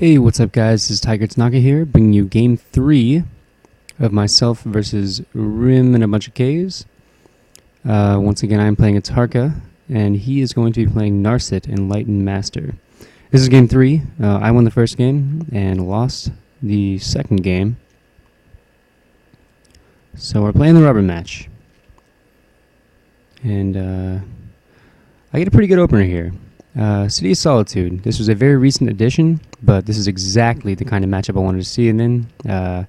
Hey, what's up guys, this is Tiger Tanaka here, bringing you game 3 of myself versus Rim and a bunch of Ks. Once again, I'm playing Atarka, and he is going to be playing Narset, Enlightened Master. This is game 3. I won the first game and lost the second game. So we're playing the rubber match. And I get a pretty good opener here. City of Solitude. This was a very recent addition, but this is exactly the kind of matchup I wanted to see. And then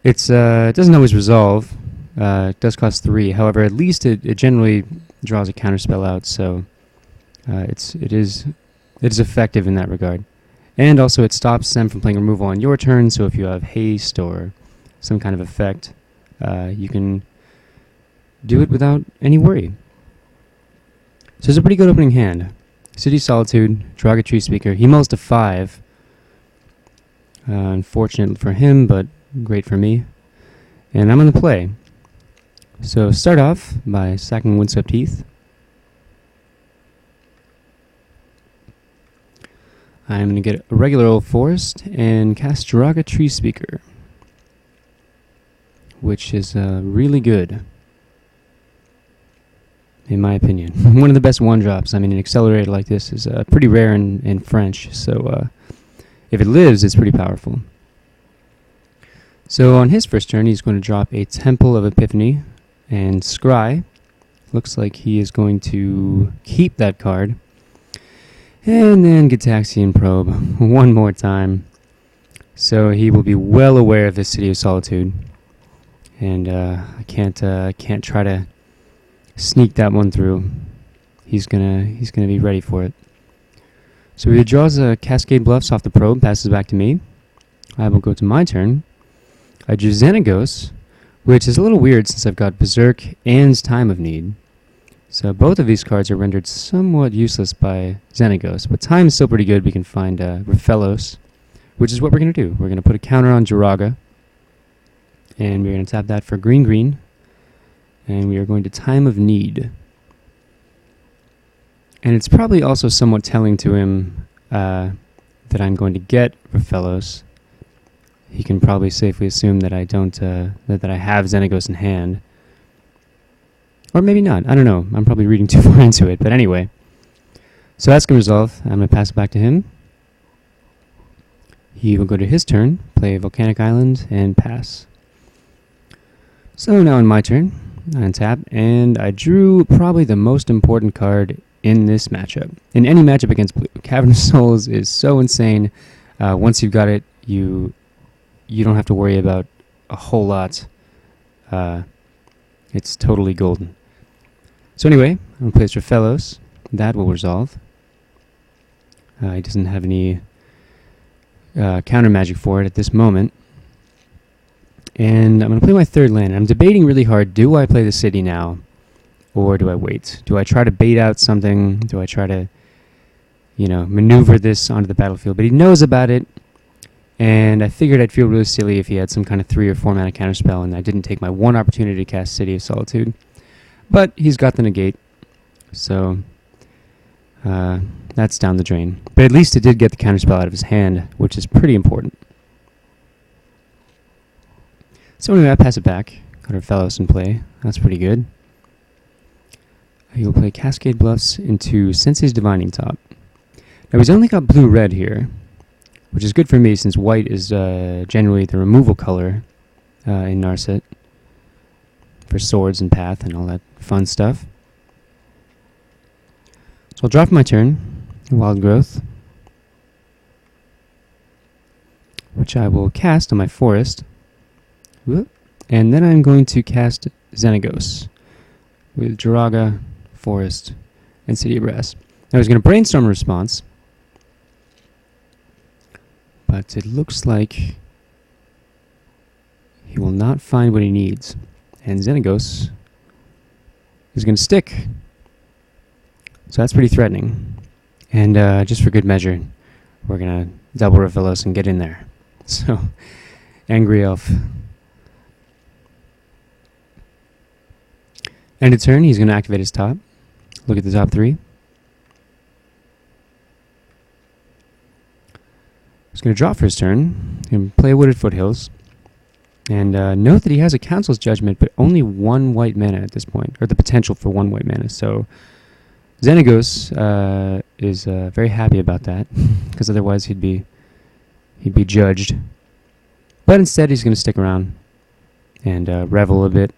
it doesn't always resolve. It does cost 3. However, at least it generally draws a counterspell out, so it is effective in that regard. And also, it stops them from playing removal on your turn. So if you have haste or some kind of effect, you can do it without any worry. So it's a pretty good opening hand. City Solitude, Draga Tree Speaker. He mulls to 5. Unfortunate for him, but great for me. And I'm on the play. So start off by sacking Windswept Heath. I'm going to get a regular old forest and cast Draga Tree Speaker, which is really good, in my opinion. One of the best one-drops. I mean, an accelerator like this is pretty rare in French, so if it lives, it's pretty powerful. So on his first turn, he's going to drop a Temple of Epiphany and Scry. Looks like he is going to keep that card. And then Gitaxian Probe one more time. So he will be well aware of the City of Solitude. And I can't try to sneak that one through. He's gonna be ready for it. So he draws a Cascade Bluffs off the probe, passes back to me. I will go to my turn. I drew Xenagos, which is a little weird since I've got Berserk and Time of Need. So both of these cards are rendered somewhat useless by Xenagos, but Time is still pretty good. We can find Raphelos, which is what we're gonna do. We're gonna put a counter on Jiraga, and we're gonna tap that for green. And we are going to Time of Need. And it's probably also somewhat telling to him that I'm going to get Raphelos. He can probably safely assume that I don't that I have Xenagos in hand. Or maybe not. I don't know. I'm probably reading too far into it. But anyway. So that's going to resolve. I'm going to pass it back to him. He will go to his turn, play Volcanic Island, and pass. So now on my turn, I untap, and I drew probably the most important card in this matchup. In any matchup against blue, Cavernous Souls is so insane. Once you've got it, you don't have to worry about a whole lot. It's totally golden. So anyway, I'm going to play Raphelos. That will resolve. He doesn't have any counter magic for it at this moment. And I'm going to play my third land. I'm debating really hard, do I play the city now, or do I wait? Do I try to bait out something? Do I try to, maneuver this onto the battlefield? But he knows about it, and I figured I'd feel really silly if he had some kind of 3 or 4 mana counterspell, and I didn't take my one opportunity to cast City of Solitude. But he's got the negate, so that's down the drain. But at least it did get the counterspell out of his hand, which is pretty important. So anyway, I pass it back. Got Raphelos in play. That's pretty good. He will play Cascade Bluffs into Sensei's Divining Top. Now he's only got blue-red here, which is good for me since white is generally the removal color in Narset for swords and path and all that fun stuff. So I'll drop my turn, Wild Growth, which I will cast on my forest. And then I'm going to cast Xenagos with Jiraga, Forest, and City of Brass. Now I was going to brainstorm a response, but it looks like he will not find what he needs. And Xenagos is going to stick. So that's pretty threatening. And just for good measure, we're going to double Raphelos and get in there. So, Angry Elf. End of turn, he's going to activate his top. Look at the top 3. going to draw for his turn and play Wooded Foothills. And note that he has a Council's Judgment, but only 1 white mana at this point, or the potential for 1 white mana. So Xenagos is very happy about that, because otherwise he'd be judged. But instead he's going to stick around and revel a bit.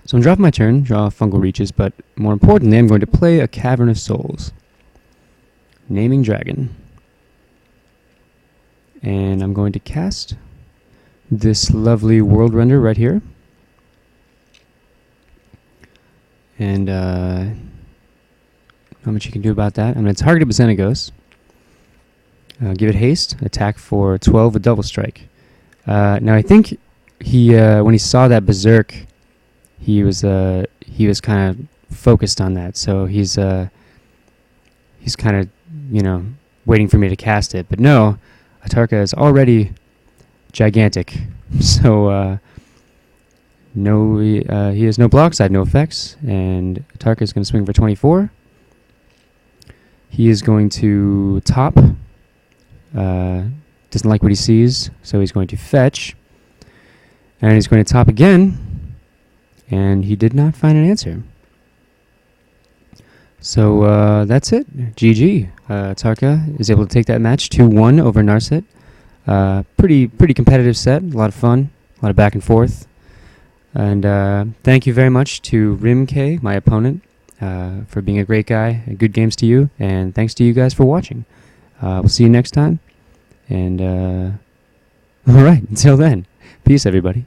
So I'm dropping my turn, draw Fungal Reaches, but more importantly I'm going to play a Cavern of Souls. Naming Dragon. And I'm going to cast this lovely World Render right here. And not much you can do about that. I'm going to target it with Xenagos. Give it haste, attack for 12 with Double Strike. Now I think he, when he saw that Berserk, he was kind of focused on that. So he's kind of, you know, waiting for me to cast it. But no, Atarka is already gigantic. So no, he has no block side, no effects, and Atarka is going to swing for 24. He is going to top. Doesn't like what he sees, so he's going to fetch, and he's going to top again, and he did not find an answer. So that's it. GG. Atarka is able to take that match 2-1 over Narset. Pretty competitive set, a lot of fun, a lot of back and forth. And thank you very much to rimkkkk, my opponent, for being a great guy. Good games to you, and thanks to you guys for watching. We'll see you next time. And all right, until then, peace, everybody.